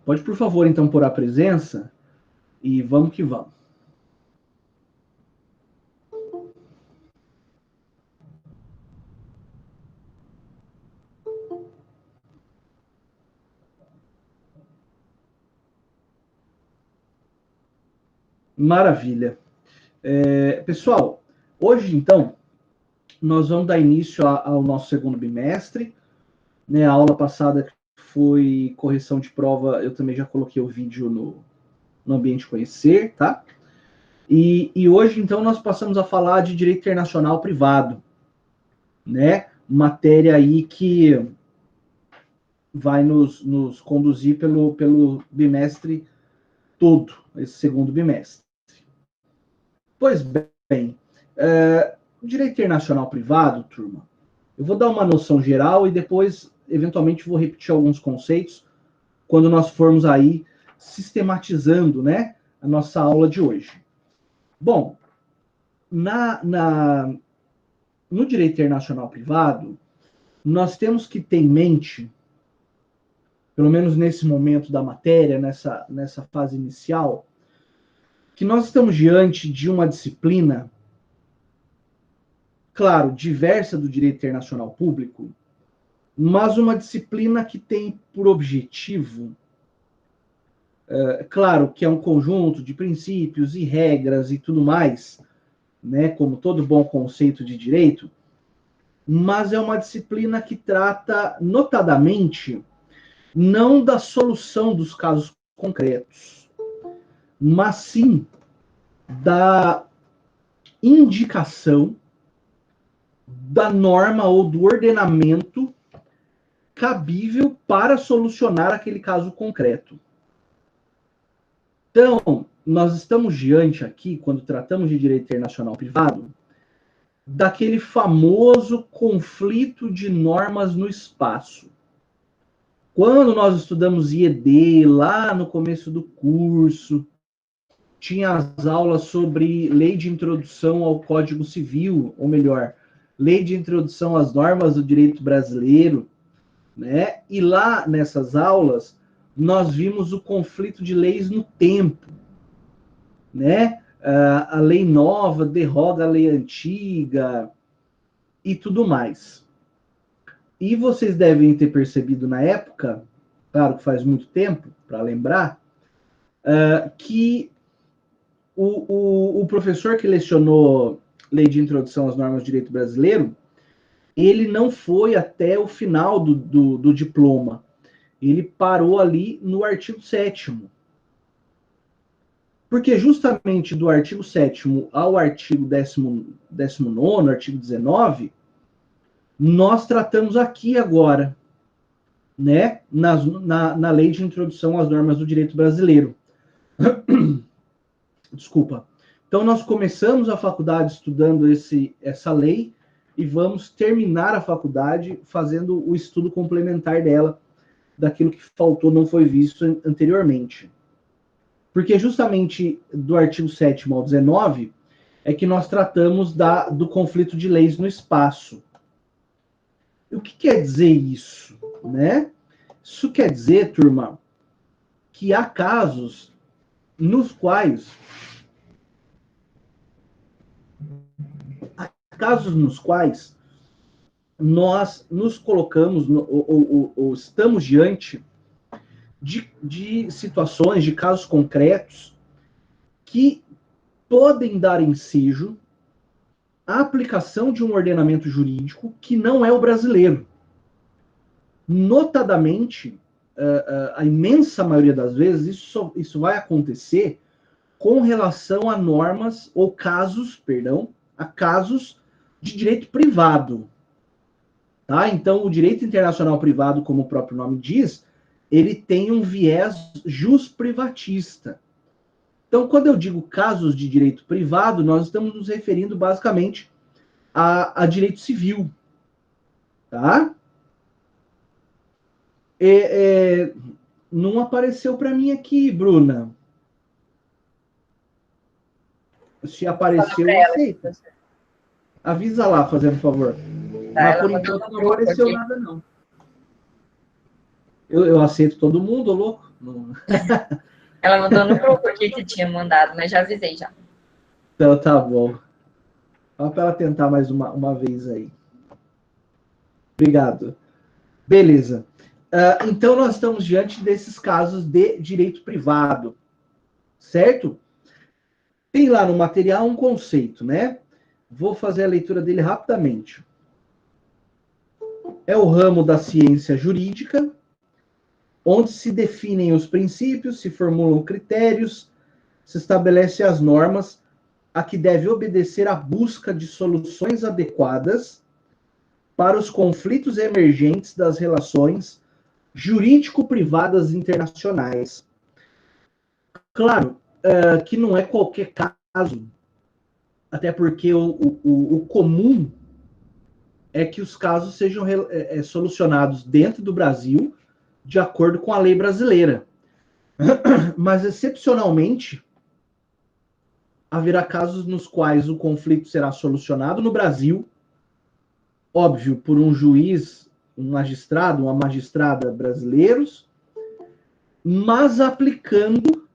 Pode, por favor, então, pôr a presença e vamos que vamos. Maravilha. Pessoal, hoje, então, nós vamos dar início ao nosso segundo bimestre. Né, a aula passada foi correção de prova, eu também já coloquei o vídeo no Ambiente Conhecer, tá? E hoje, então, nós passamos a falar de Direito Internacional Privado, né? Matéria aí que vai nos conduzir pelo bimestre todo, esse segundo bimestre. Pois bem, Direito Internacional Privado, turma, eu vou dar uma noção geral e depois, eventualmente, vou repetir alguns conceitos quando nós formos aí sistematizando, né, a nossa aula de hoje. Bom, no direito internacional privado, nós temos que ter em mente, pelo menos nesse momento da matéria, nessa fase inicial, que nós estamos diante de uma disciplina, claro, diversa do direito internacional público, mas uma disciplina que tem por objetivo, claro, que é um conjunto de princípios e regras e tudo mais, né, como todo bom conceito de direito, mas é uma disciplina que trata, notadamente, não da solução dos casos concretos, mas sim da indicação da norma ou do ordenamento cabível para solucionar aquele caso concreto. Então, nós estamos diante aqui, quando tratamos de direito internacional privado, daquele famoso conflito de normas no espaço. Quando nós estudamos IED, lá no começo do curso, tinha as aulas sobre lei de introdução ao Código Civil, ou melhor, lei de introdução às normas do direito brasileiro, né? E lá nessas aulas nós vimos o conflito de leis no tempo, né? A lei nova derroga a lei antiga e tudo mais. E vocês devem ter percebido na época, claro que faz muito tempo, para lembrar, que o professor que lecionou Lei de Introdução às Normas do Direito Brasileiro, ele não foi até o final do diploma. Ele parou ali no artigo 7º. Porque justamente do artigo 7º ao artigo 19º, artigo 19, nós tratamos aqui agora, né, na Lei de Introdução às Normas do Direito Brasileiro. Desculpa. Então, nós começamos a faculdade estudando essa lei e vamos terminar a faculdade fazendo o estudo complementar dela, daquilo que faltou, não foi visto anteriormente. Porque justamente do artigo 7º ao 19 é que nós tratamos do conflito de leis no espaço. O que quer dizer isso, né? Isso quer dizer, turma, que há casos nos quais nós nos colocamos ou estamos diante de situações, de casos concretos que podem dar ensejo à aplicação de um ordenamento jurídico que não é o brasileiro. Notadamente, a imensa maioria das vezes, isso vai acontecer com relação a normas ou casos, a casos de direito privado. Tá? Então, o direito internacional privado, como o próprio nome diz, ele tem um viés jusprivatista. Então, quando eu digo casos de direito privado, nós estamos nos referindo basicamente a direito civil. Tá? Não apareceu para mim aqui, Bruna. Se apareceu, eu aceito. Avisa lá, fazendo favor. Mas por enquanto não apareceu nada, não. Eu aceito todo mundo, louco. Ela mandou no grupo aqui que tinha mandado, mas já avisei já. Então tá bom. Só para ela tentar mais uma vez aí. Obrigado. Beleza. Então nós estamos diante desses casos de direito privado, certo? Tem lá no material um conceito, né? Vou fazer a leitura dele rapidamente. É o ramo da ciência jurídica, onde se definem os princípios, se formulam critérios, se estabelecem as normas a que deve obedecer a busca de soluções adequadas para os conflitos emergentes das relações jurídico-privadas internacionais. Claro, que não é qualquer caso, até porque o comum é que os casos sejam solucionados dentro do Brasil de acordo com a lei brasileira. Mas, excepcionalmente, haverá casos nos quais o conflito será solucionado no Brasil, óbvio, por um juiz, um magistrado, uma magistrada brasileiros, mas aplicando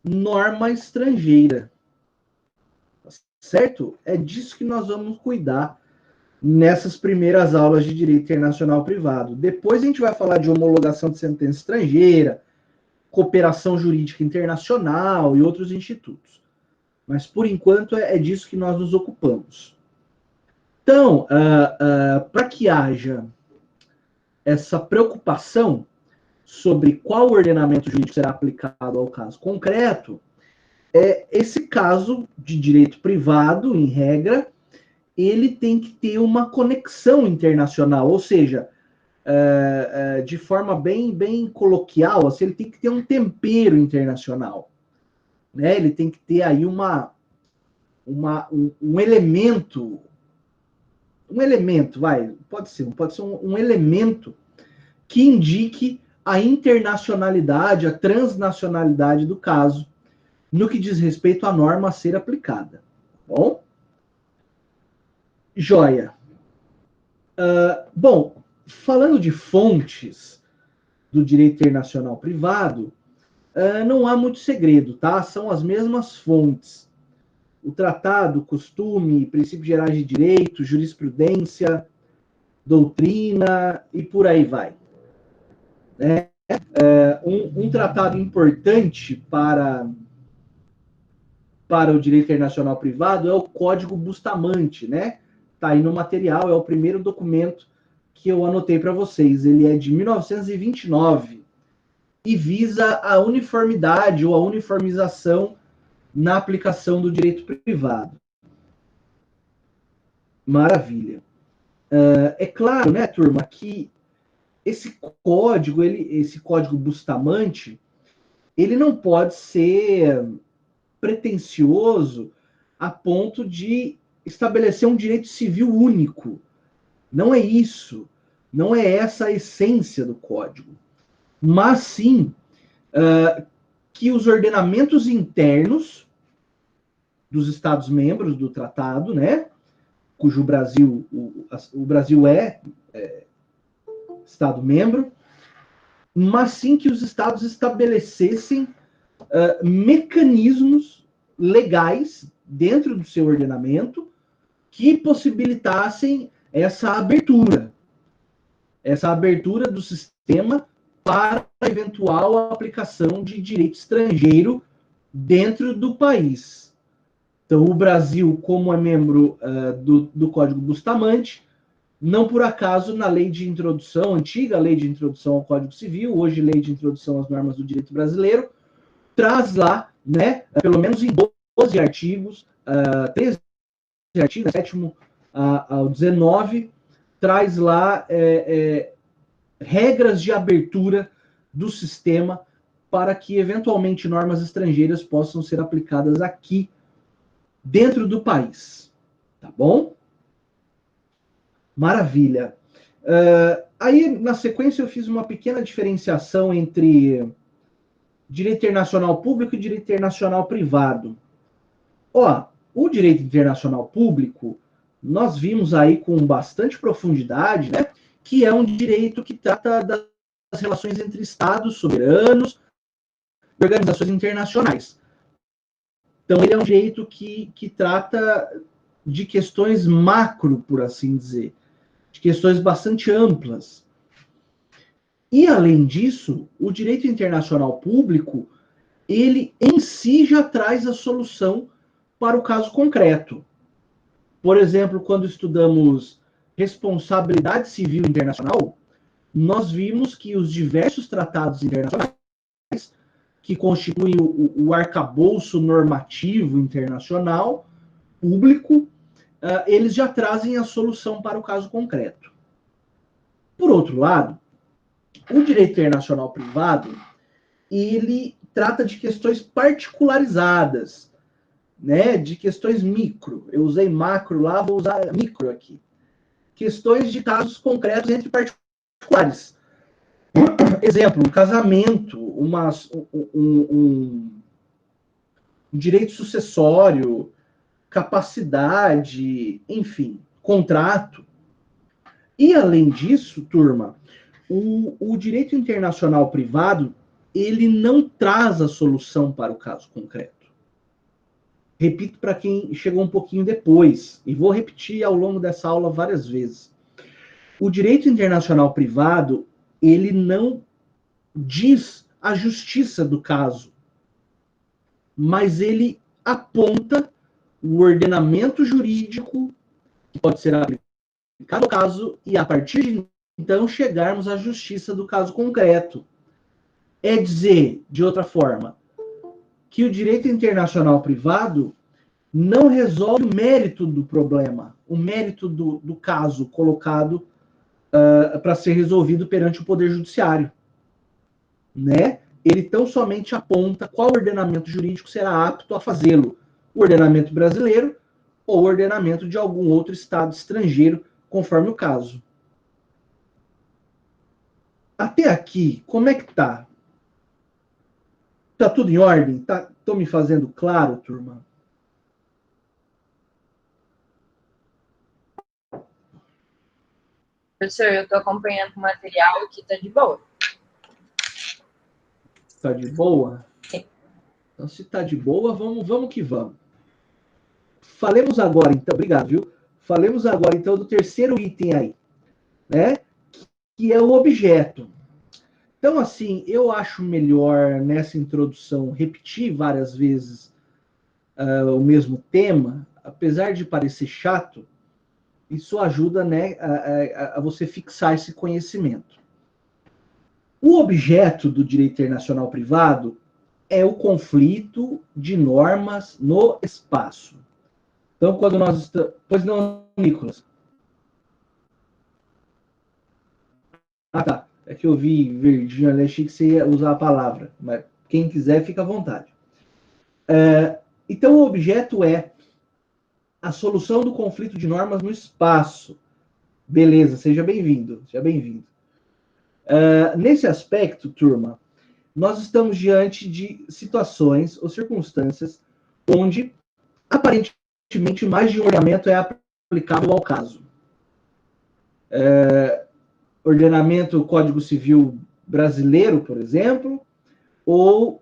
norma estrangeira. Certo? É disso que nós vamos cuidar nessas primeiras aulas de Direito Internacional Privado. Depois a gente vai falar de homologação de sentença estrangeira, cooperação jurídica internacional e outros institutos. Mas, por enquanto, é disso que nós nos ocupamos. Então, para que haja essa preocupação sobre qual ordenamento jurídico será aplicado ao caso concreto, esse caso de direito privado, em regra, ele tem que ter uma conexão internacional, ou seja, de forma bem coloquial, assim, ele tem que ter um tempero internacional, né? Ele tem que ter aí um elemento, pode ser um elemento que indique a internacionalidade, a transnacionalidade do caso, no que diz respeito à norma a ser aplicada. Bom? Joia. Bom, falando de fontes do direito internacional privado, não há muito segredo, tá? São as mesmas fontes. O tratado, costume, princípios gerais de direito, jurisprudência, doutrina e por aí vai. Né? Um tratado importante para o direito internacional privado é o Código Bustamante, né? Tá aí no material, é o primeiro documento que eu anotei para vocês. Ele é de 1929 e visa a uniformidade ou a uniformização na aplicação do direito privado. Maravilha. É claro, né, turma, que esse código Bustamante, ele não pode ser pretensioso a ponto de estabelecer um direito civil único. Não é isso. Não é essa a essência do código. Mas sim que os ordenamentos internos dos Estados-membros do tratado, né, cujo o Brasil é Estado-membro, mas sim que os Estados estabelecessem mecanismos legais dentro do seu ordenamento que possibilitassem essa abertura do sistema para a eventual aplicação de direito estrangeiro dentro do país. Então, o Brasil, como é membro do Código Bustamante, não por acaso, na lei de introdução, antiga lei de introdução ao Código Civil, hoje lei de introdução às normas do direito brasileiro, traz lá, né, pelo menos em 12 artigos, 13 artigos, 7º ao 19, traz lá regras de abertura do sistema para que, eventualmente, normas estrangeiras possam ser aplicadas aqui, dentro do país. Tá bom? Maravilha. Aí, na sequência, eu fiz uma pequena diferenciação entre direito internacional público e direito internacional privado. O direito internacional público, nós vimos aí com bastante profundidade, né, que é um direito que trata das relações entre estados soberanos e organizações internacionais. Então, ele é um direito que trata de questões macro, por assim dizer, de questões bastante amplas. E, além disso, o direito internacional público, ele em si já traz a solução para o caso concreto. Por exemplo, quando estudamos responsabilidade civil internacional, nós vimos que os diversos tratados internacionais que constituem o arcabouço normativo internacional público, eles já trazem a solução para o caso concreto. Por outro lado, o direito internacional privado, ele trata de questões particularizadas, né, de questões micro. Eu usei macro lá, vou usar micro aqui. Questões de casos concretos entre particulares. Exemplo, um casamento, um direito sucessório, capacidade, enfim, contrato. E, além disso, turma, o direito internacional privado, ele não traz a solução para o caso concreto. Repito para quem chegou um pouquinho depois, e vou repetir ao longo dessa aula várias vezes. O direito internacional privado, ele não diz a justiça do caso, mas ele aponta o ordenamento jurídico que pode ser aplicado ao caso e, a partir de então, chegarmos à justiça do caso concreto. É dizer, de outra forma, que o direito internacional privado não resolve o mérito do problema, o mérito do caso colocado para ser resolvido perante o Poder Judiciário. Né? Ele tão somente aponta qual ordenamento jurídico será apto a fazê-lo. O ordenamento brasileiro ou o ordenamento de algum outro estado estrangeiro, conforme o caso. Até aqui, como é que tá? Tá tudo em ordem? Tô me fazendo claro, turma? Professor, eu estou acompanhando o material aqui, tá de boa. Tá de boa? Sim. Então, se tá de boa, vamos que vamos. Falemos agora, então, obrigado, viu? Falemos agora, então, do terceiro item aí, né? Que é o objeto. Então, assim, eu acho melhor, nessa introdução, repetir várias vezes o mesmo tema, apesar de parecer chato, isso ajuda, né, a você fixar esse conhecimento. O objeto do direito internacional privado é o conflito de normas no espaço. Então, quando nós estamos... Pois não, Nicolas? Ah, tá. É que eu vi verdinho ali, achei que você ia usar a palavra. Mas quem quiser, fica à vontade. Então, o objeto é a solução do conflito de normas no espaço. Beleza, seja bem-vindo. Seja bem-vindo. Nesse aspecto, turma, nós estamos diante de situações ou circunstâncias onde, aparentemente, mais de um ordenamento é aplicável ao caso. Ordenamento Código Civil brasileiro, por exemplo, ou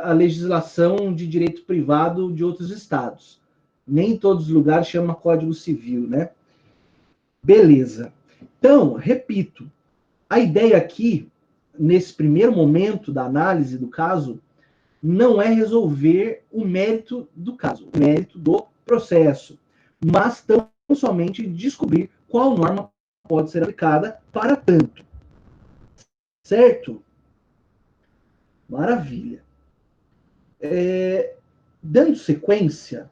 a legislação de direito privado de outros estados. Nem em todos os lugares chama Código Civil, né? Beleza. Então, repito, a ideia aqui, nesse primeiro momento da análise do caso, não é resolver o mérito do caso, o mérito do processo, mas tão somente descobrir qual norma pode ser aplicada para tanto. Certo? Maravilha. Dando sequência,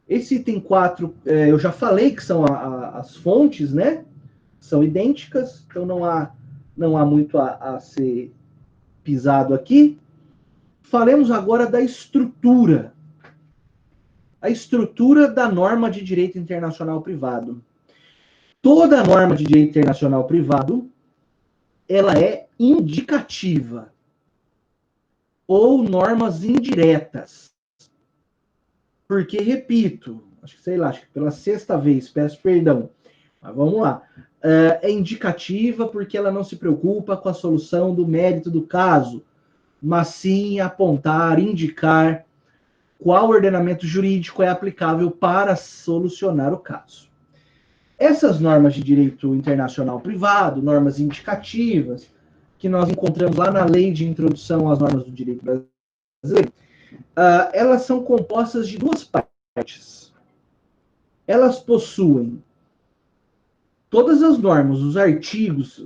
esse item 4, eu já falei que são as fontes, né? São idênticas, então não há muito a ser pisado aqui. Falemos agora da estrutura. A estrutura da norma de direito internacional privado. Toda norma de direito internacional privado, ela é indicativa ou normas indiretas. Porque, repito, acho que pela sexta vez, peço perdão, Mas vamos lá. É indicativa porque ela não se preocupa com a solução do mérito do caso, mas sim apontar, indicar qual ordenamento jurídico é aplicável para solucionar o caso. Essas normas de direito internacional privado, normas indicativas, que nós encontramos lá na Lei de Introdução às Normas do Direito Brasileiro, elas são compostas de duas partes. Elas possuem todas as normas, os artigos,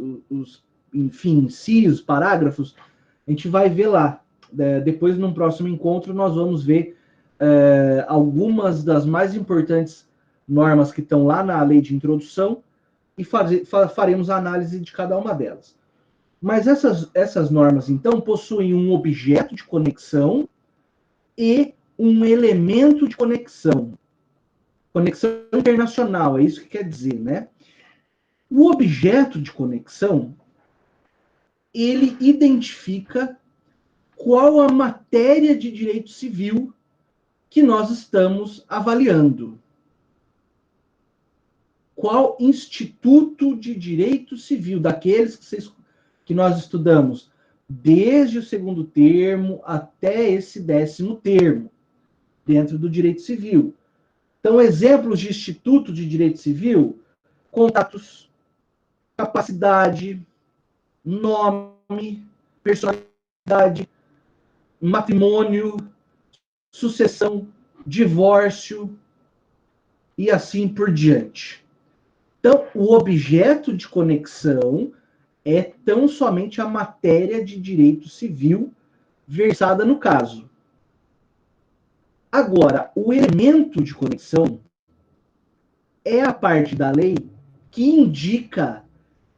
enfim, incisos, parágrafos, a gente vai ver lá. Depois, num próximo encontro, nós vamos ver algumas das mais importantes normas que estão lá na lei de introdução e faremos a análise de cada uma delas. Mas essas normas, então, possuem um objeto de conexão e um elemento de conexão. Conexão internacional, é isso que quer dizer, né? O objeto de conexão, ele identifica qual a matéria de direito civil que nós estamos avaliando. Qual instituto de direito civil, daqueles que nós estudamos, desde o segundo termo até esse 10º termo, dentro do direito civil. Então, exemplos de instituto de direito civil: contatos, capacidade, nome, personalidade, matrimônio, sucessão, divórcio e assim por diante. Então, o objeto de conexão é tão somente a matéria de direito civil versada no caso. Agora, o elemento de conexão é a parte da lei que indica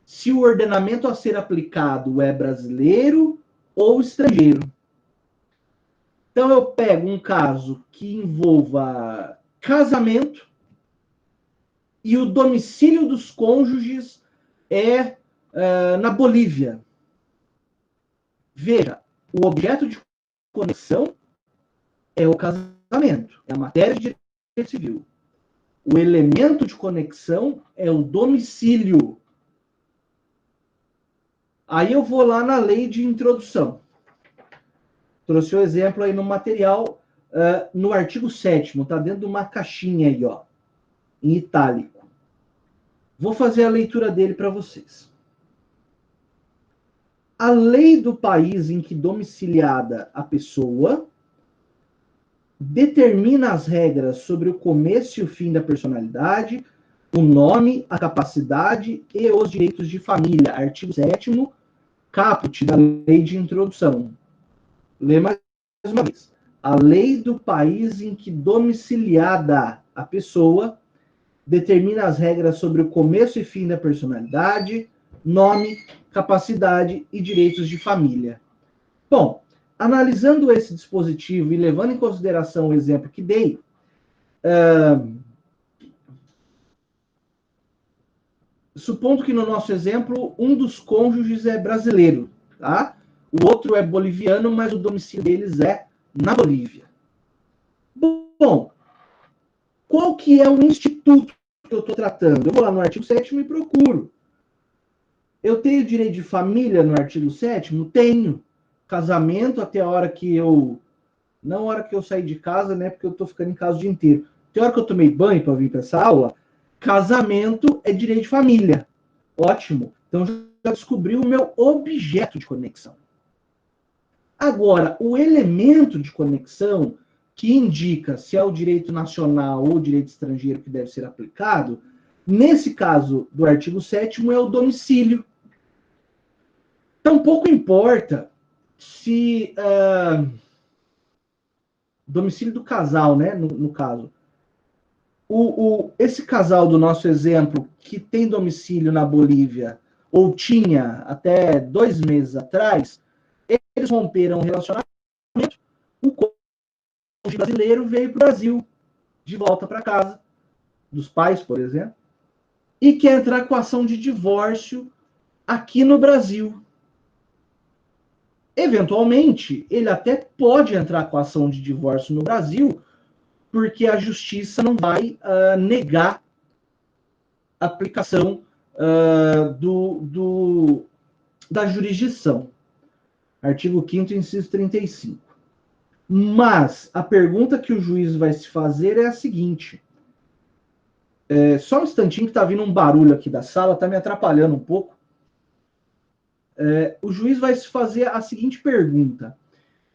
se o ordenamento a ser aplicado é brasileiro ou estrangeiro. Então, eu pego um caso que envolva casamento e o domicílio dos cônjuges é na Bolívia. Veja, o objeto de conexão é o casamento, é a matéria de direito civil. O elemento de conexão é o domicílio. Aí eu vou lá na lei de introdução. Trouxe o exemplo aí no material, no artigo 7º, está dentro de uma caixinha aí, ó, em itálico. Vou fazer a leitura dele para vocês. A lei do país em que domiciliada a pessoa determina as regras sobre o começo e o fim da personalidade, o nome, a capacidade e os direitos de família. Artigo 7º, caput da lei de introdução. Lê mais uma vez. A lei do país em que domiciliada a pessoa determina as regras sobre o começo e fim da personalidade, nome, capacidade e direitos de família. Bom, analisando esse dispositivo e levando em consideração o exemplo que dei, supondo que no nosso exemplo um dos cônjuges é brasileiro, tá? O outro é boliviano, mas o domicílio deles é na Bolívia. Bom, qual que é o instituto que eu estou tratando? Eu vou lá no artigo 7º e procuro. Eu tenho direito de família no artigo 7º? Tenho. Casamento até a hora que eu... Não a hora que eu sair de casa, né? Porque eu estou ficando em casa o dia inteiro. Até a hora que eu tomei banho para vir para essa aula, casamento é direito de família. Ótimo. Então, já descobri o meu objeto de conexão. Agora, o elemento de conexão que indica se é o direito nacional ou o direito estrangeiro que deve ser aplicado, nesse caso do artigo 7º, é o domicílio. Então, pouco importa se... domicílio do casal, né, no caso. Esse casal do nosso exemplo, que tem domicílio na Bolívia, ou tinha até 2 meses atrás, eles romperam o relacionamento, o cônjuge brasileiro veio para o Brasil, de volta para casa, dos pais, por exemplo, e quer entrar com ação de divórcio aqui no Brasil. Eventualmente, ele até pode entrar com ação de divórcio no Brasil, porque a justiça não vai negar aplicação da jurisdição. Artigo 5º, inciso 35. Mas a pergunta que o juiz vai se fazer é a seguinte. Só um instantinho que está vindo um barulho aqui da sala, está me atrapalhando um pouco. O juiz vai se fazer a seguinte pergunta.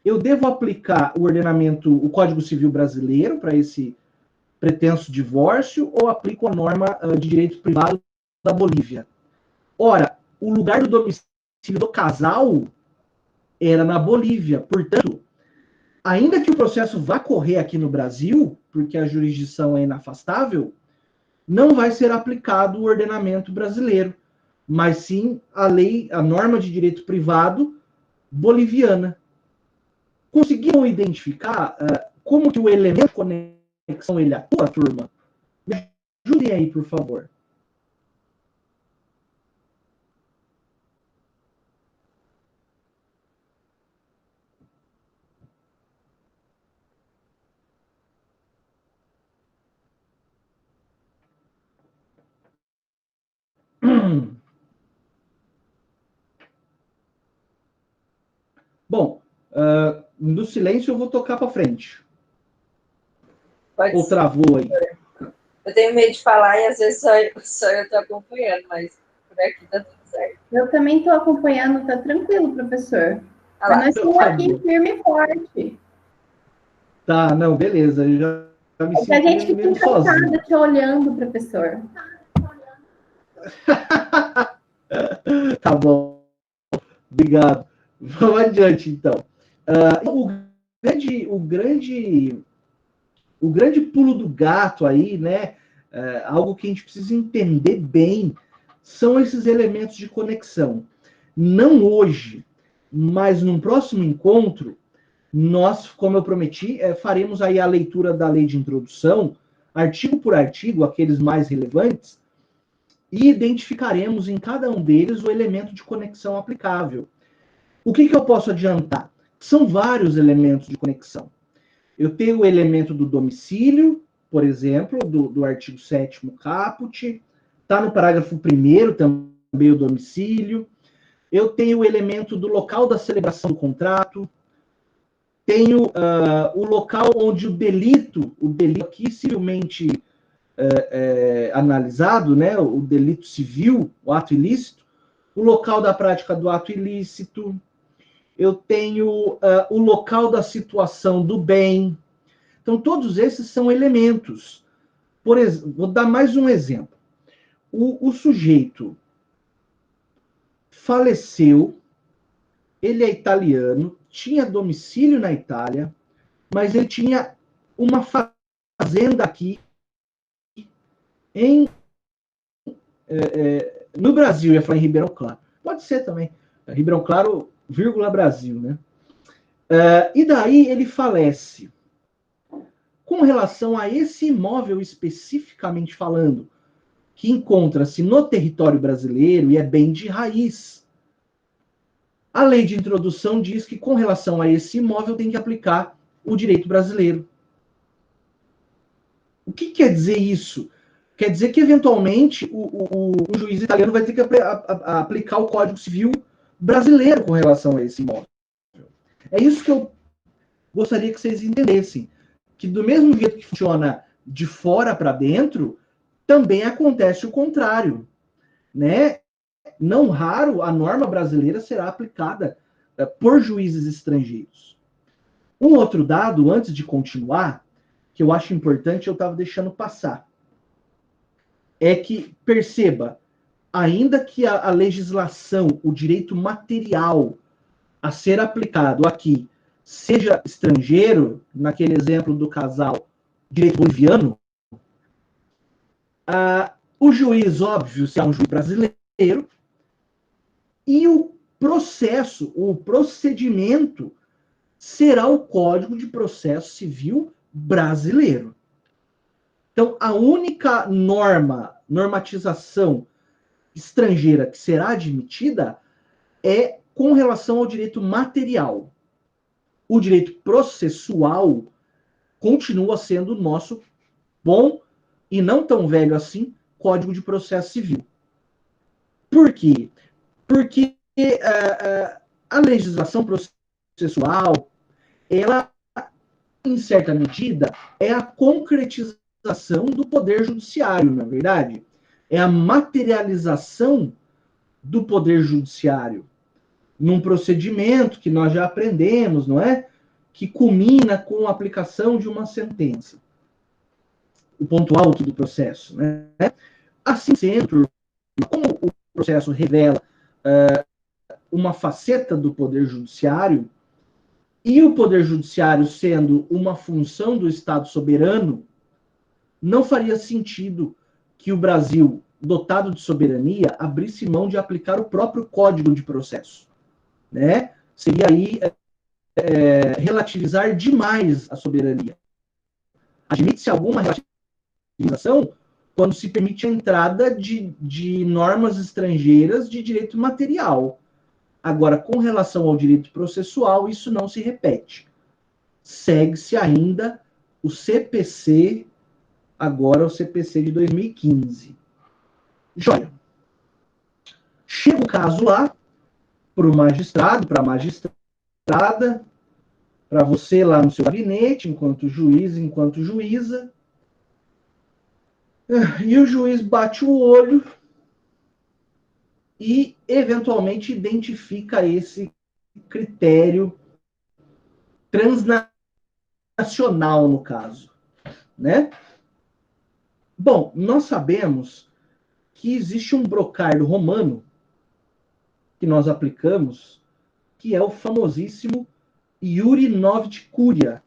Eu devo aplicar o Código Civil brasileiro para esse pretenso divórcio ou aplico a norma de direito privado da Bolívia? Ora, o lugar do domicílio do casal era na Bolívia. Portanto, ainda que o processo vá correr aqui no Brasil, porque a jurisdição é inafastável, não vai ser aplicado o ordenamento brasileiro, mas sim a norma de direito privado boliviana. Conseguiram identificar como que o elemento de conexão ele atua, turma? Me ajudem aí, por favor. Bom, no silêncio eu vou tocar para frente. Pode Ou ser. travou aí? Eu tenho medo de falar e às vezes só eu estou acompanhando, mas por aqui tá tudo certo. Eu também estou acompanhando, tá tranquilo, professor. Ah lá. Mas nós estamos aqui firme e forte. Tá, não, beleza. Eu já me É que a gente sinto fica meio sozinho. encantada te olhando, professor. Tá bom. Obrigado. Vamos adiante, então. O grande pulo do gato aí, né? Algo que a gente precisa entender bem são esses elementos de conexão. Não hoje, mas num próximo encontro, nós, como eu prometi, faremos aí a leitura da lei de introdução, artigo por artigo, aqueles mais relevantes, e identificaremos em cada um deles o elemento de conexão aplicável. O que eu posso adiantar? São vários elementos de conexão. Eu tenho o elemento do domicílio, por exemplo, do artigo 7º caput, está no parágrafo 1º também o domicílio. Eu tenho o elemento do local da celebração do contrato, tenho o local onde o delito aqui civilmente analisado, né, o delito civil, o ato ilícito, o local da prática do ato ilícito, eu tenho o local da situação do bem. Então, todos esses são elementos. Por exemplo, vou dar mais um exemplo. O sujeito faleceu, ele é italiano, tinha domicílio na Itália, mas ele tinha uma fazenda aqui no Brasil, ia falar em Ribeirão Claro. Pode ser também. Ribeirão Claro, vírgula Brasil, né? E daí ele falece. Com relação a esse imóvel especificamente falando, que encontra-se no território brasileiro e é bem de raiz, a lei de introdução diz que com relação a esse imóvel tem que aplicar o direito brasileiro. O que quer dizer isso? Quer dizer que, eventualmente, o juiz italiano vai ter que aplicar o Código Civil brasileiro com relação a esse imóvel. É isso que eu gostaria que vocês entendessem. Que do mesmo jeito que funciona de fora para dentro, também acontece o contrário. Né? Não raro, a norma brasileira será aplicada por juízes estrangeiros. Um outro dado, antes de continuar, que eu acho importante, eu estava deixando passar, é que, perceba, ainda que a legislação, o direito material a ser aplicado aqui, seja estrangeiro, naquele exemplo do casal direito boliviano, o juiz, óbvio, será um juiz brasileiro, e o processo, o procedimento, será o Código de Processo Civil brasileiro. Então, a única normatização estrangeira que será admitida é com relação ao direito material. O direito processual continua sendo nosso bom e não tão velho assim Código de Processo Civil. Por quê? Porque a legislação processual, ela, em certa medida, é a concretização do poder judiciário, na verdade. É a materialização do poder judiciário num procedimento que nós já aprendemos, não é? Que culmina com a aplicação de uma sentença. O ponto alto do processo, né? Assim sendo, como o processo revela uma faceta do poder judiciário, e o poder judiciário sendo uma função do Estado soberano, não faria sentido que o Brasil, dotado de soberania, abrisse mão de aplicar o próprio Código de Processo, né? Seria aí relativizar demais a soberania. Admite-se alguma relativização quando se permite a entrada de normas estrangeiras de direito material. Agora, com relação ao direito processual, isso não se repete. Segue-se ainda o CPC, agora o CPC de 2015. Joia. Chega o caso lá, para o magistrado, para a magistrada, para você lá no seu gabinete, enquanto juiz, enquanto juíza. E o juiz bate o olho e, eventualmente, identifica esse critério transnacional, no caso, né? Bom, nós sabemos que existe um brocardo romano que nós aplicamos, que é o famosíssimo iure novit curia,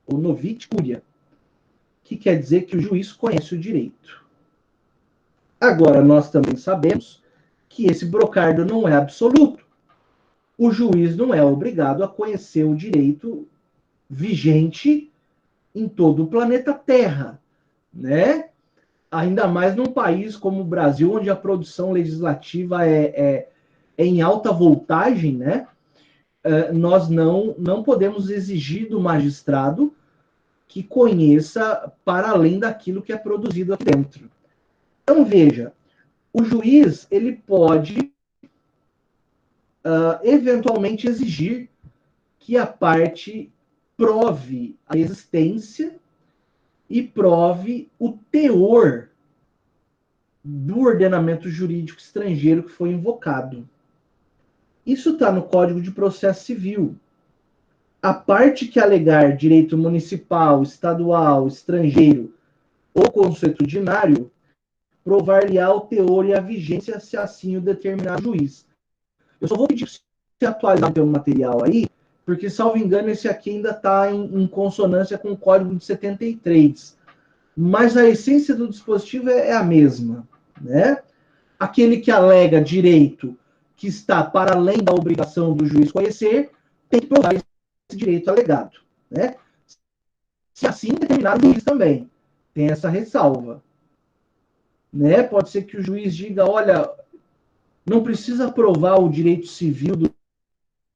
ou novit curia, que quer dizer que o juiz conhece o direito. Agora, nós também sabemos que esse brocardo não é absoluto. O juiz não é obrigado a conhecer o direito vigente em todo o planeta Terra, né? Ainda mais num país como o Brasil, onde a produção legislativa é em alta voltagem, né? Nós não podemos exigir do magistrado que conheça para além daquilo que é produzido aqui dentro. Então, veja, o juiz ele pode eventualmente exigir que a parte prove a existência e prove o teor do ordenamento jurídico estrangeiro que foi invocado. Isso está no Código de Processo Civil. A parte que alegar direito municipal, estadual, estrangeiro ou consuetudinário, provar-lhe-á o teor e a vigência, se assim o determinar o juiz. Eu só vou pedir para você atualizar o teu material aí, porque, salvo engano, esse aqui ainda está em consonância com o Código de 73. Mas a essência do dispositivo é a mesma, né? Aquele que alega direito que está para além da obrigação do juiz conhecer, tem que provar esse direito alegado, né? Se assim determinar o juiz também, tem essa ressalva, né? Pode ser que o juiz diga, olha, não precisa provar o direito civil do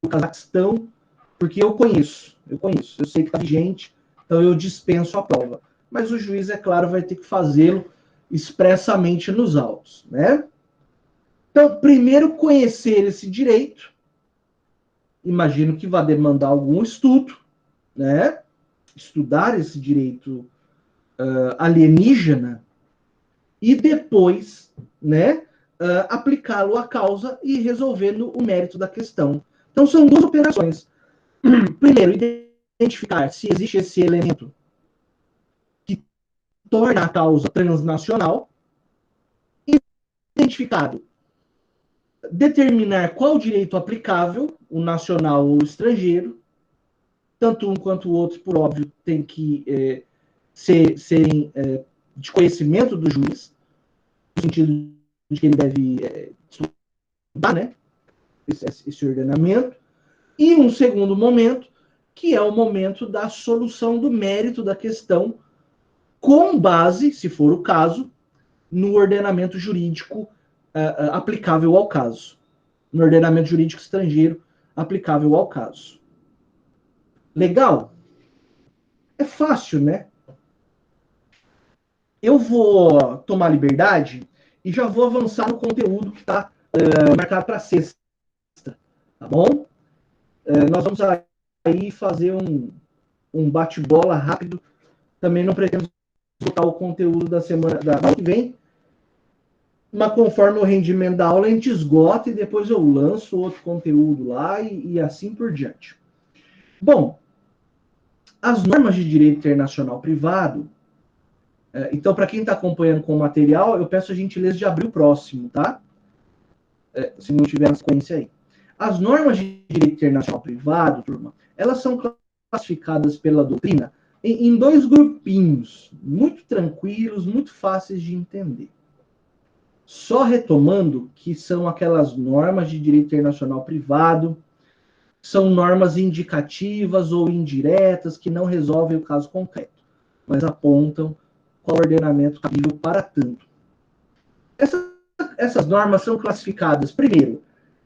Cazaquistão, porque eu sei que está vigente, então eu dispenso a prova. Mas o juiz, é claro, vai ter que fazê-lo expressamente nos autos, né? Então, primeiro, conhecer esse direito. Imagino que vai demandar algum estudo, né? Estudar esse direito alienígena e depois, né, aplicá-lo à causa e resolvendo o mérito da questão. Então, são duas operações. Primeiro, identificar se existe esse elemento que torna a causa transnacional. Identificado, determinar qual direito aplicável, o nacional ou o estrangeiro. Tanto um quanto o outro, por óbvio, tem que serem de conhecimento do juiz, no sentido de que ele deve estudar, né, esse ordenamento. E um segundo momento, que é o momento da solução do mérito da questão, com base, se for o caso, no ordenamento jurídico aplicável ao caso. No ordenamento jurídico estrangeiro aplicável ao caso. Legal? É fácil, né? Eu vou tomar liberdade e já vou avançar no conteúdo que está marcado para sexta, tá bom? Nós vamos aí fazer um bate-bola rápido. Também não pretendo botar o conteúdo da semana que vem, mas conforme o rendimento da aula, a gente esgota e depois eu lanço outro conteúdo lá e assim por diante. Bom, as normas de direito internacional privado, então, para quem está acompanhando com o material, eu peço a gentileza de abrir o próximo, tá? Se não tiver na sequência aí. As normas de direito internacional privado, turma, elas são classificadas pela doutrina em dois grupinhos, muito tranquilos, muito fáceis de entender. Só retomando que são aquelas normas de direito internacional privado, são normas indicativas ou indiretas que não resolvem o caso concreto, mas apontam qual ordenamento cabível para tanto. Essas normas são classificadas, primeiro,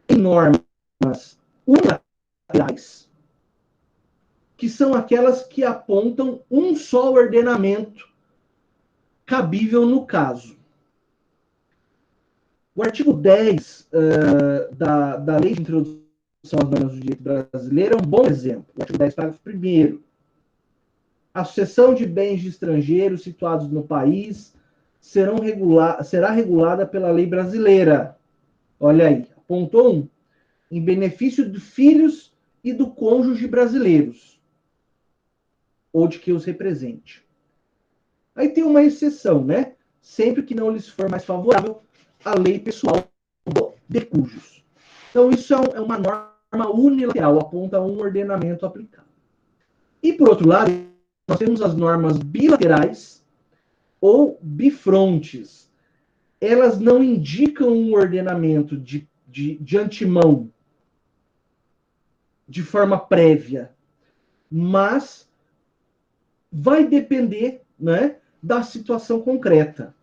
em normas unilaterais, que são aquelas que apontam um só ordenamento cabível no caso. O artigo 10 da Lei de Introdução às Normas do Direito Brasileiro é um bom exemplo. O artigo 10, parágrafo 1º. A sucessão de bens de estrangeiros situados no país será regulada pela lei brasileira. Olha aí, ponto 1. Em benefício de filhos e do cônjuge brasileiros, ou de quem os represente. Aí tem uma exceção, né? Sempre que não lhes for mais favorável a lei pessoal de cujos. Então, isso é uma norma unilateral, aponta um ordenamento aplicado. E, por outro lado, nós temos as normas bilaterais ou bifrontes. Elas não indicam um ordenamento de antemão, de forma prévia, mas vai depender, né, da situação concreta.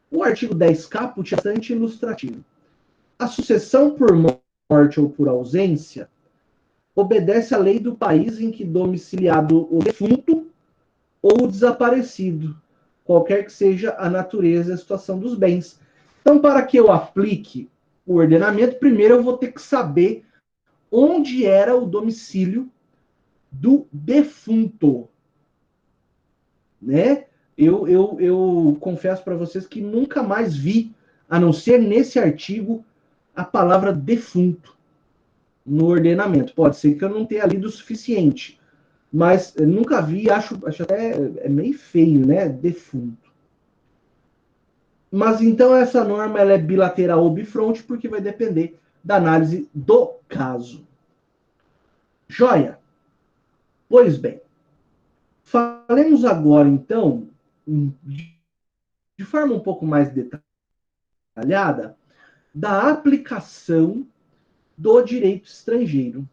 O artigo 10 caput é bastante ilustrativo. A sucessão por morte ou por ausência obedece à lei do país em que domiciliado o defunto ou o desaparecido, qualquer que seja a natureza e a situação dos bens. Então, para que eu aplique o ordenamento, primeiro eu vou ter que saber onde era o domicílio do defunto, né? Eu confesso para vocês que nunca mais vi, a não ser nesse artigo, a palavra defunto no ordenamento. Pode ser que eu não tenha lido o suficiente, mas eu nunca vi, acho até meio feio, né? Defunto. Mas então essa norma ela é bilateral ou bifronte, porque vai depender da análise do caso. Joia? Pois bem, falemos agora, então, de forma um pouco mais detalhada, da aplicação do direito estrangeiro.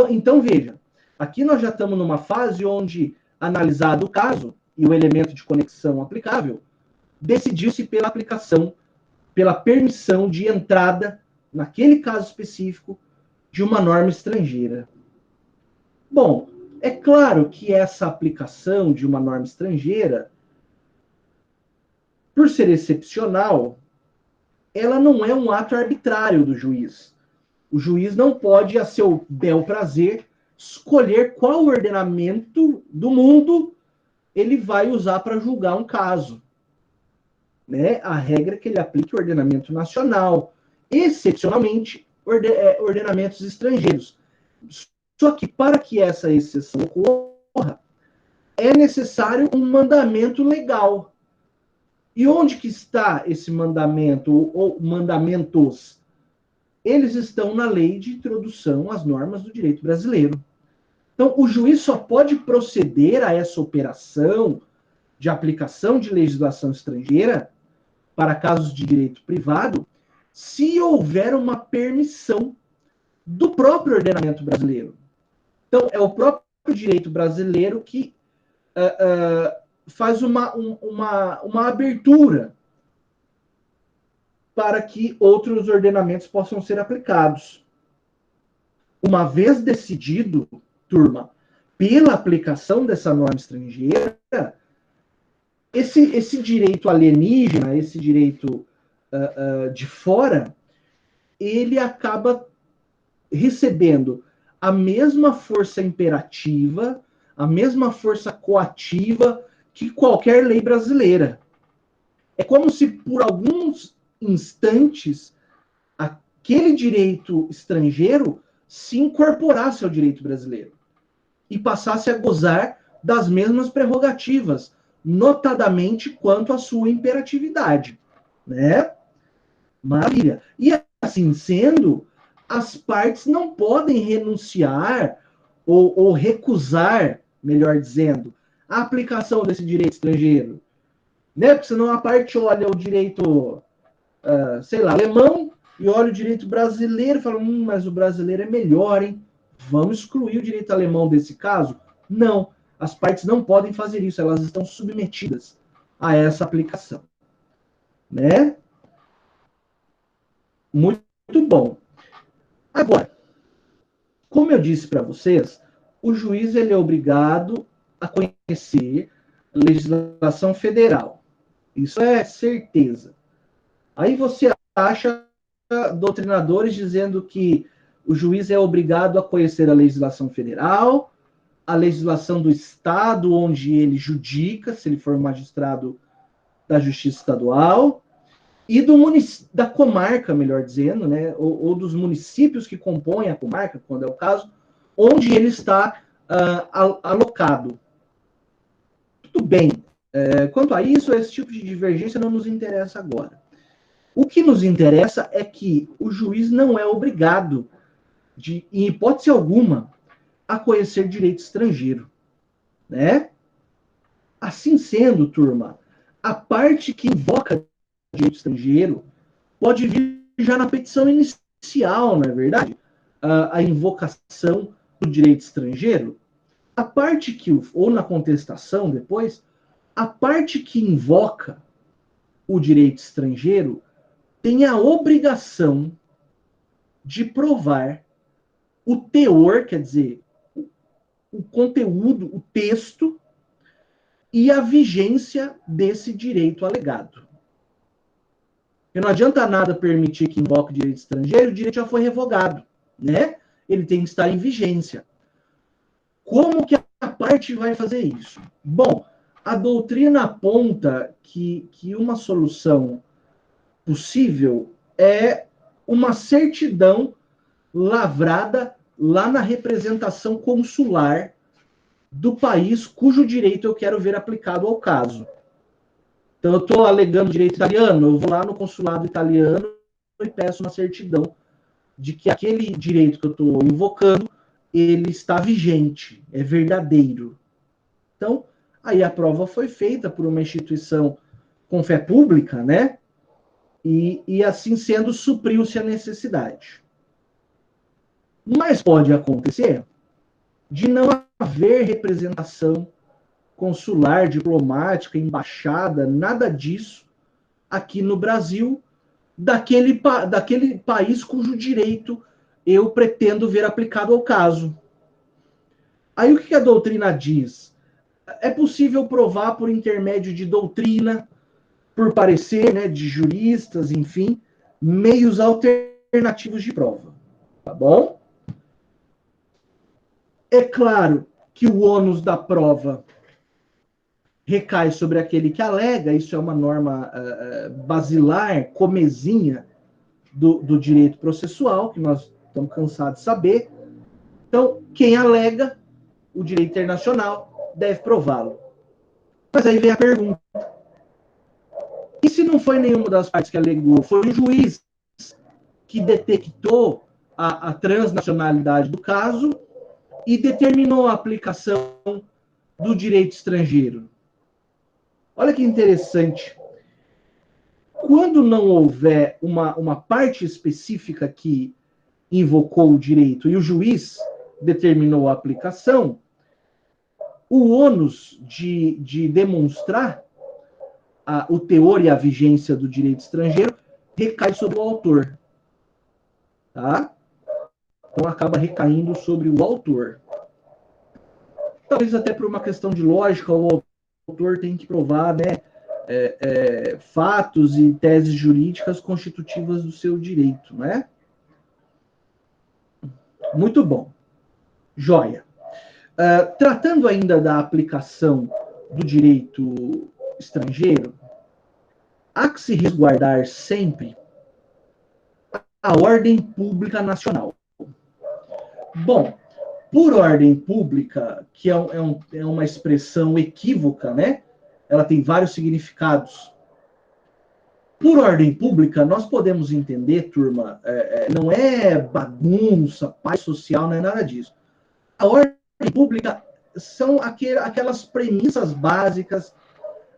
Então, veja, aqui nós já estamos numa fase onde, analisado o caso e o elemento de conexão aplicável, decidiu-se pela aplicação, pela permissão de entrada, naquele caso específico, de uma norma estrangeira. Bom, é claro que essa aplicação de uma norma estrangeira, por ser excepcional, ela não é um ato arbitrário do juiz. O juiz não pode, a seu bel prazer, escolher qual ordenamento do mundo ele vai usar para julgar um caso. Né? A regra é que ele aplique o ordenamento nacional, excepcionalmente, ordenamentos estrangeiros. Só que, para que essa exceção ocorra, é necessário um mandamento legal. E onde que está esse mandamento, ou mandamentos? Eles estão na lei de introdução às normas do direito brasileiro. Então, o juiz só pode proceder a essa operação de aplicação de legislação estrangeira para casos de direito privado se houver uma permissão do próprio ordenamento brasileiro. Então, é o próprio direito brasileiro que faz uma abertura para que outros ordenamentos possam ser aplicados. Uma vez decidido, turma, pela aplicação dessa norma estrangeira, esse direito alienígena, esse direito de fora, ele acaba recebendo a mesma força imperativa, a mesma força coativa que qualquer lei brasileira. É como se por alguns instantes aquele direito estrangeiro se incorporasse ao direito brasileiro e passasse a gozar das mesmas prerrogativas, notadamente quanto à sua imperatividade, né? Maravilha. E assim sendo, as partes não podem renunciar ou recusar, melhor dizendo, a aplicação desse direito estrangeiro, né? Porque senão a parte olha o direito, sei lá, alemão e olha o direito brasileiro e fala, mas o brasileiro é melhor, hein? Vamos excluir o direito alemão desse caso? Não, as partes não podem fazer isso, elas estão submetidas a essa aplicação, né? Muito bom. Agora, como eu disse para vocês, o juiz ele é obrigado a conhecer a legislação federal. Isso é certeza. Aí você acha doutrinadores dizendo que o juiz é obrigado a conhecer a legislação federal, a legislação do estado onde ele judica, se ele for magistrado da justiça estadual, e da comarca, melhor dizendo, né, ou dos municípios que compõem a comarca, quando é o caso, onde ele está alocado. Tudo bem. Quanto a isso, esse tipo de divergência não nos interessa agora. O que nos interessa é que o juiz não é obrigado, em hipótese alguma, a conhecer direito estrangeiro, né? Assim sendo, turma, a parte que invoca direito estrangeiro pode vir já na petição inicial, não é verdade? A invocação do direito estrangeiro. A parte que, ou na contestação depois, a parte que invoca o direito estrangeiro tem a obrigação de provar o teor, quer dizer, o conteúdo, o texto e a vigência desse direito alegado. Porque não adianta nada permitir que invoque o direito estrangeiro, o direito já foi revogado, né? Ele tem que estar em vigência. Como que a parte vai fazer isso? Bom, a doutrina aponta que uma solução possível é uma certidão lavrada lá na representação consular do país cujo direito eu quero ver aplicado ao caso. Então, eu estou alegando direito italiano, eu vou lá no consulado italiano e peço uma certidão de que aquele direito que eu estou invocando, ele está vigente, é verdadeiro. Então, aí a prova foi feita por uma instituição com fé pública, né? E assim sendo, supriu-se a necessidade. Mas pode acontecer de não haver representação consular, diplomática, embaixada, nada disso aqui no Brasil, daquele país cujo direito eu pretendo ver aplicado ao caso. Aí o que a doutrina diz? É possível provar por intermédio de doutrina, por parecer, né, de juristas, enfim, meios alternativos de prova. Tá bom? É claro que o ônus da prova recai sobre aquele que alega, isso é uma norma basilar, comezinha do direito processual, que nós estamos cansados de saber. Então, quem alega o direito internacional deve prová-lo. Mas aí vem a pergunta: e se não foi nenhuma das partes que alegou, foi o juiz que detectou a transnacionalidade do caso e determinou a aplicação do direito estrangeiro? Olha que interessante. Quando não houver uma parte específica que invocou o direito e o juiz determinou a aplicação, o ônus de demonstrar o teor e a vigência do direito estrangeiro recai sobre o autor. Tá? Então acaba recaindo sobre o autor. Talvez até por uma questão de lógica, o autor tem que provar, né, fatos e teses jurídicas constitutivas do seu direito, né? Muito bom. Joia. Tratando ainda da aplicação do direito estrangeiro, há que se resguardar sempre a ordem pública nacional. Bom, por ordem pública, que é uma expressão equívoca, né? Ela tem vários significados. Por ordem pública, nós podemos entender, turma, não é bagunça, paz social, não é nada disso. A ordem pública são aquelas premissas básicas,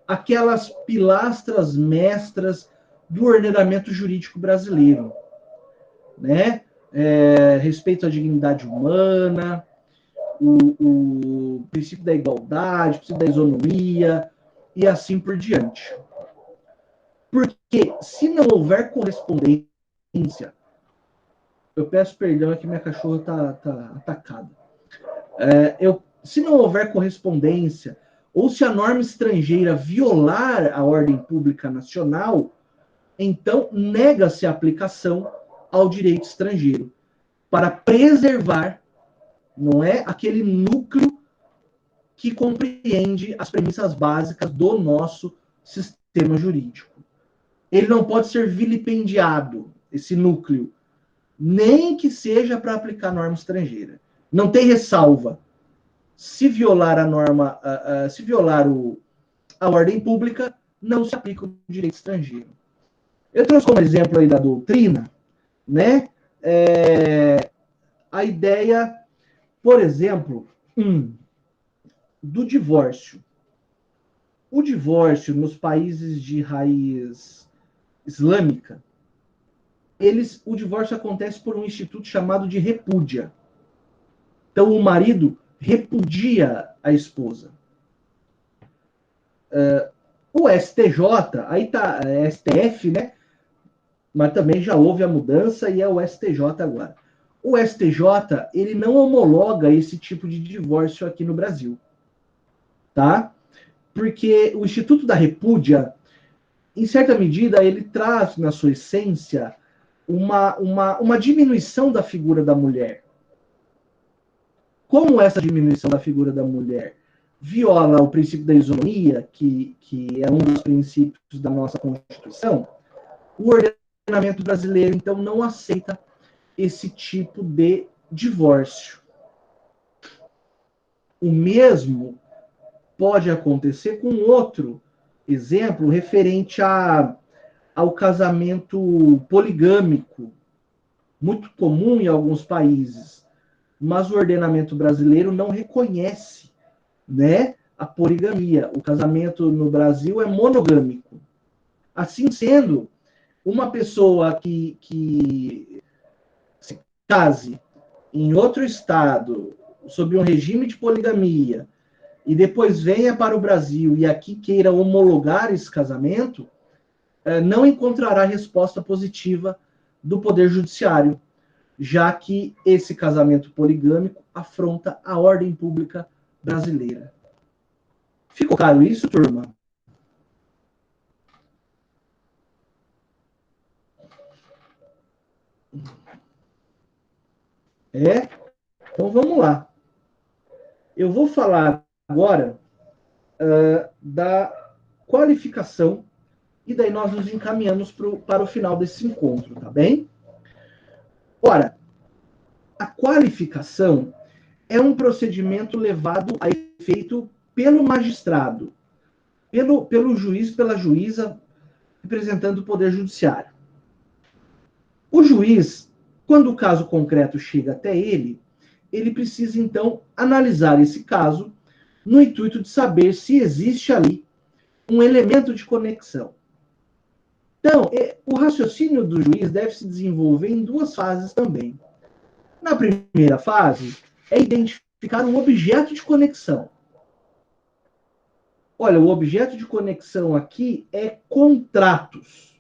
aquelas pilastras mestras do ordenamento jurídico brasileiro, né? Respeito à dignidade humana, o princípio da igualdade, o princípio da isonomia e assim por diante. Porque se não houver correspondência, eu peço perdão, é que minha cachorra está atacada. Se não houver correspondência, ou se a norma estrangeira violar a ordem pública nacional, então nega-se a aplicação ao direito estrangeiro, para preservar, não é, aquele núcleo que compreende as premissas básicas do nosso sistema jurídico. Ele não pode ser vilipendiado, esse núcleo, nem que seja para aplicar norma estrangeira. Não tem ressalva. Se violar a norma, se violar a ordem pública, não se aplica o direito estrangeiro. Eu trouxe como exemplo aí da doutrina, né, a ideia, por exemplo, do divórcio. O divórcio nos países de raiz islâmica, o divórcio acontece por um instituto chamado de repúdia. Então, o marido repudia a esposa. O STJ, aí tá STF, né? Mas também já houve a mudança e é o STJ agora. O STJ, ele não homologa esse tipo de divórcio aqui no Brasil, tá? Porque o Instituto da Repúdia, em certa medida, ele traz na sua essência uma diminuição da figura da mulher. Como essa diminuição da figura da mulher viola o princípio da isonomia, que é um dos princípios da nossa Constituição, o ordenamento brasileiro, então, não aceita esse tipo de divórcio. O mesmo pode acontecer com outro exemplo referente ao casamento poligâmico, muito comum em alguns países, mas o ordenamento brasileiro não reconhece, né, a poligamia. O casamento no Brasil é monogâmico. Assim sendo, uma pessoa que se case em outro estado, sob um regime de poligamia, e depois venha para o Brasil e aqui queira homologar esse casamento, não encontrará resposta positiva do Poder Judiciário, já que esse casamento poligâmico afronta a ordem pública brasileira. Ficou claro isso, turma? Então vamos lá. Eu vou falar agora da qualificação e daí nós nos encaminhamos para o final desse encontro, tá bem? Ora, a qualificação é um procedimento levado a efeito pelo magistrado, pelo juiz, pela juíza, representando o Poder Judiciário. O juiz, quando o caso concreto chega até ele precisa, então, analisar esse caso no intuito de saber se existe ali um elemento de conexão. Então, o raciocínio do juiz deve se desenvolver em duas fases também. Na primeira fase, é identificar um objeto de conexão. Olha, o objeto de conexão aqui é contratos.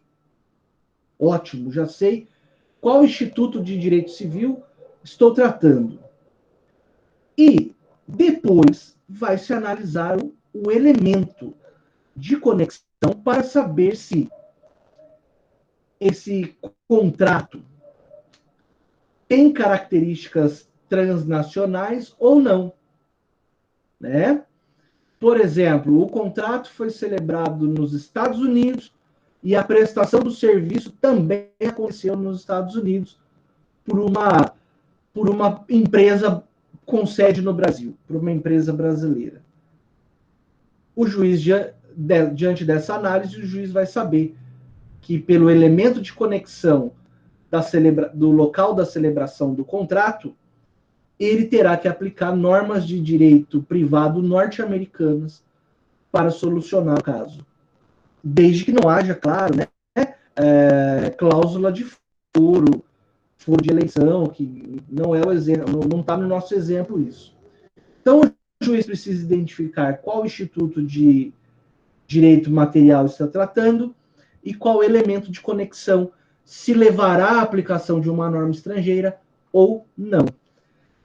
Ótimo, já sei qual instituto de direito civil estou tratando. E depois vai se analisar o o elemento de conexão para saber se esse contrato tem características transnacionais ou não, né? Por exemplo, o contrato foi celebrado nos Estados Unidos e a prestação do serviço também aconteceu nos Estados Unidos por uma empresa com sede no Brasil, por uma empresa brasileira. O juiz, diante dessa análise, o juiz vai saber que, pelo elemento de conexão do local da celebração do contrato, ele terá que aplicar normas de direito privado norte-americanas para solucionar o caso. Desde que não haja, claro, né, cláusula de foro de eleição, que não é o exemplo, não está no nosso exemplo isso. Então, o juiz precisa identificar qual instituto de direito material está tratando e qual elemento de conexão, se levará à aplicação de uma norma estrangeira ou não.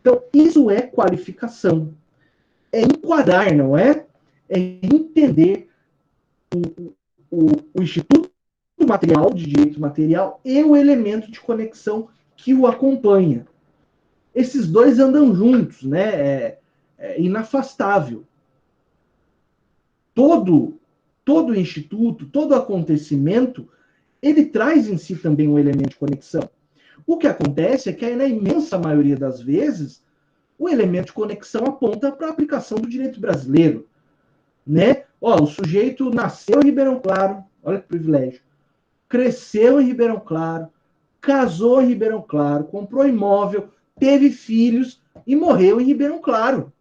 Então, isso é qualificação. É enquadrar, não é? É entender o instituto material, de direito material, e o elemento de conexão que o acompanha. Esses dois andam juntos, né? É inafastável. Todo instituto, todo acontecimento, ele traz em si também um elemento de conexão. O que acontece é que, na imensa maioria das vezes, o elemento de conexão aponta para a aplicação do direito brasileiro, né? O sujeito nasceu em Ribeirão Claro, olha que privilégio, cresceu em Ribeirão Claro, casou em Ribeirão Claro, comprou imóvel, teve filhos e morreu em Ribeirão Claro.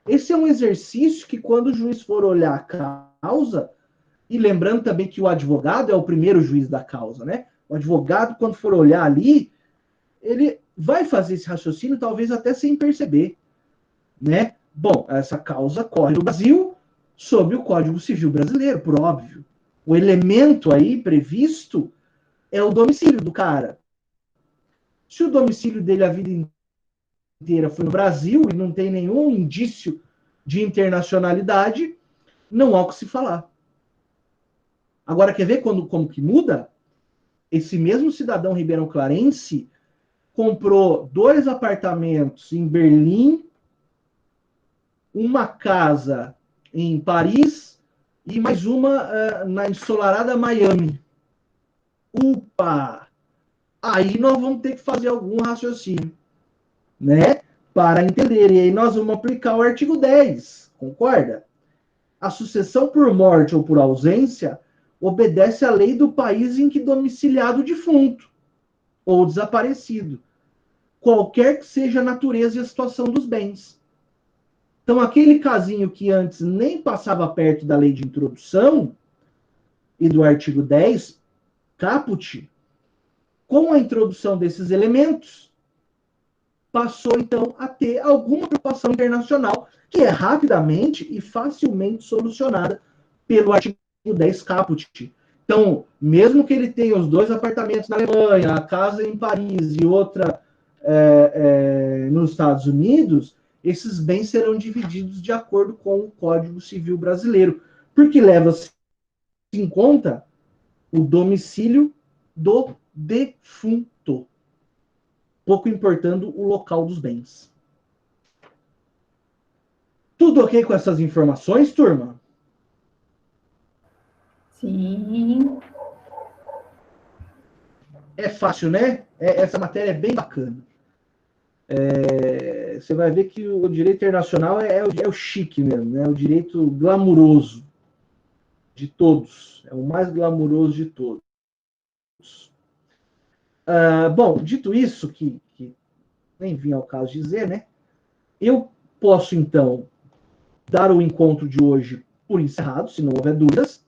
Esse é um exercício que, quando o juiz for olhar a causa, e lembrando também que o advogado é o primeiro juiz da causa, né? O advogado, quando for olhar ali, ele vai fazer esse raciocínio, talvez até sem perceber, né? Bom, essa causa corre no Brasil sob o Código Civil Brasileiro, por óbvio. O elemento aí previsto é o domicílio do cara. Se o domicílio dele a vida inteira foi no Brasil e não tem nenhum indício de internacionalidade, não há o que se falar. Agora, quer ver como que muda? Esse mesmo cidadão ribeirão-clarense comprou 2 apartamentos em Berlim, uma casa em Paris e mais uma na ensolarada Miami. Upa! Aí nós vamos ter que fazer algum raciocínio, né? Para entender. E aí nós vamos aplicar o artigo 10, concorda? A sucessão por morte ou por ausência obedece à lei do país em que domiciliado o defunto ou desaparecido, qualquer que seja a natureza e a situação dos bens. Então, aquele casinho que antes nem passava perto da lei de introdução e do artigo 10, caput, com a introdução desses elementos, passou, então, a ter alguma preocupação internacional, que é rapidamente e facilmente solucionada pelo artigo 10 caput. Então, mesmo que ele tenha os 2 apartamentos na Alemanha, a casa em Paris e outra nos Estados Unidos, esses bens serão divididos de acordo com o Código Civil Brasileiro, porque leva-se em conta o domicílio do defunto, pouco importando o local dos bens. Tudo ok com essas informações, turma? Sim. É fácil, né? Essa matéria é bem bacana. Você vai ver que o direito internacional é o chique mesmo, né? O direito glamuroso de todos. É o mais glamuroso de todos. Bom, dito isso, que nem vinha ao caso dizer, né? Eu posso, então, dar o encontro de hoje por encerrado, se não houver dúvidas.